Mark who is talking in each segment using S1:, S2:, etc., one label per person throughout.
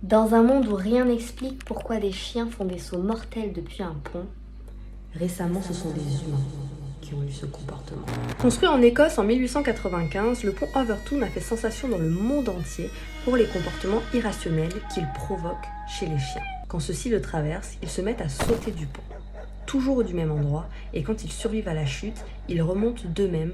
S1: Dans un monde où rien n'explique pourquoi des chiens font des sauts mortels depuis un pont,
S2: Récemment, ce sont des humains qui ont eu ce comportement.
S3: Construit en Écosse en 1895, le pont Overtoun a fait sensation dans le monde entier pour les comportements irrationnels qu'il provoque chez les chiens. Quand ceux-ci le traversent, ils se mettent à sauter du pont, toujours du même endroit, et quand ils survivent à la chute, ils remontent d'eux-mêmes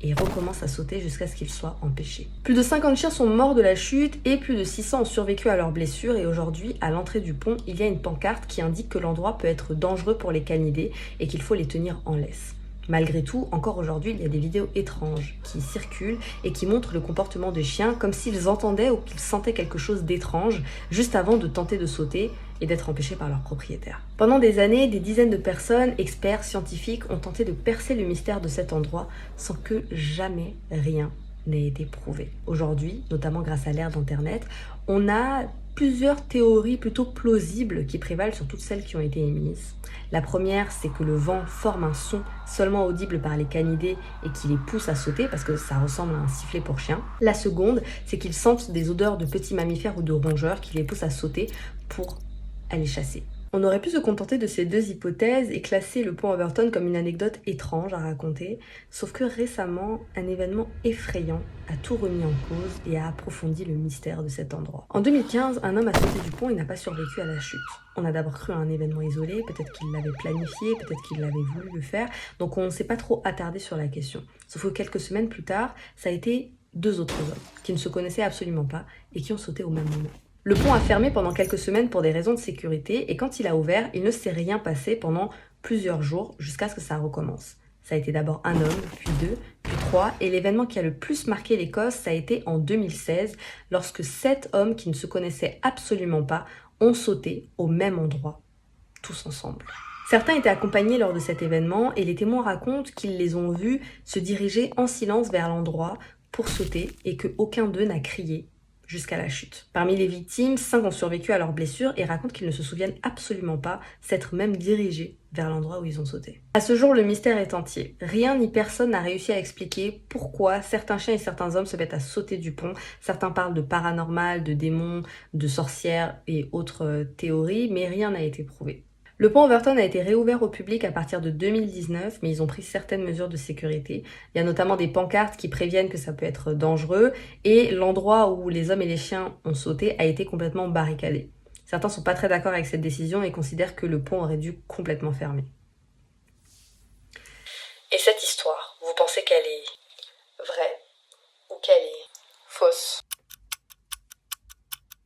S3: et recommencent à sauter jusqu'à ce qu'ils soient empêchés. Plus de 50 chiens sont morts de la chute et plus de 600 ont survécu à leurs blessures, et aujourd'hui, à l'entrée du pont, il y a une pancarte qui indique que l'endroit peut être dangereux pour les canidés et qu'il faut les tenir en laisse. Malgré tout, encore aujourd'hui, il y a des vidéos étranges qui circulent et qui montrent le comportement des chiens comme s'ils entendaient ou qu'ils sentaient quelque chose d'étrange juste avant de tenter de sauter et d'être empêchés par leur propriétaire. Pendant des années, des dizaines de personnes, experts, scientifiques, ont tenté de percer le mystère de cet endroit sans que jamais rien n'ait été prouvé. Aujourd'hui, notamment grâce à l'ère d'Internet, on a plusieurs théories plutôt plausibles qui prévalent sur toutes celles qui ont été émises. La première, c'est que le vent forme un son seulement audible par les canidés et qui les pousse à sauter parce que ça ressemble à un sifflet pour chien. La seconde, c'est qu'ils sentent des odeurs de petits mammifères ou de rongeurs qui les poussent à sauter pour aller chasser. On aurait pu se contenter de ces deux hypothèses et classer le pont Overtoun comme une anecdote étrange à raconter, sauf que récemment, un événement effrayant a tout remis en cause et a approfondi le mystère de cet endroit. En 2015, un homme a sauté du pont et n'a pas survécu à la chute. On a d'abord cru à un événement isolé, peut-être qu'il l'avait planifié, peut-être qu'il avait voulu le faire, donc on ne s'est pas trop attardé sur la question. Sauf que quelques semaines plus tard, ça a été deux autres hommes qui ne se connaissaient absolument pas et qui ont sauté au même moment. Le pont a fermé pendant quelques semaines pour des raisons de sécurité et quand il a ouvert, il ne s'est rien passé pendant plusieurs jours jusqu'à ce que ça recommence. Ça a été d'abord un homme, puis deux, puis trois, et l'événement qui a le plus marqué l'Écosse, ça a été en 2016, lorsque 7 hommes qui ne se connaissaient absolument pas ont sauté au même endroit, tous ensemble. Certains étaient accompagnés lors de cet événement et les témoins racontent qu'ils les ont vus se diriger en silence vers l'endroit pour sauter et qu'aucun d'eux n'a crié jusqu'à la chute. Parmi les victimes, 5 ont survécu à leurs blessures et racontent qu'ils ne se souviennent absolument pas s'être même dirigés vers l'endroit où ils ont sauté. À ce jour, le mystère est entier. Rien ni personne n'a réussi à expliquer pourquoi certains chiens et certains hommes se mettent à sauter du pont. Certains parlent de paranormal, de démons, de sorcières et autres théories, mais rien n'a été prouvé. Le pont Overtoun a été réouvert au public à partir de 2019, mais ils ont pris certaines mesures de sécurité. Il y a notamment des pancartes qui préviennent que ça peut être dangereux, et l'endroit où les hommes et les chiens ont sauté a été complètement barricadé. Certains sont pas très d'accord avec cette décision et considèrent que le pont aurait dû complètement fermer.
S2: Et cette histoire, vous pensez qu'elle est vraie ou qu'elle est fausse ?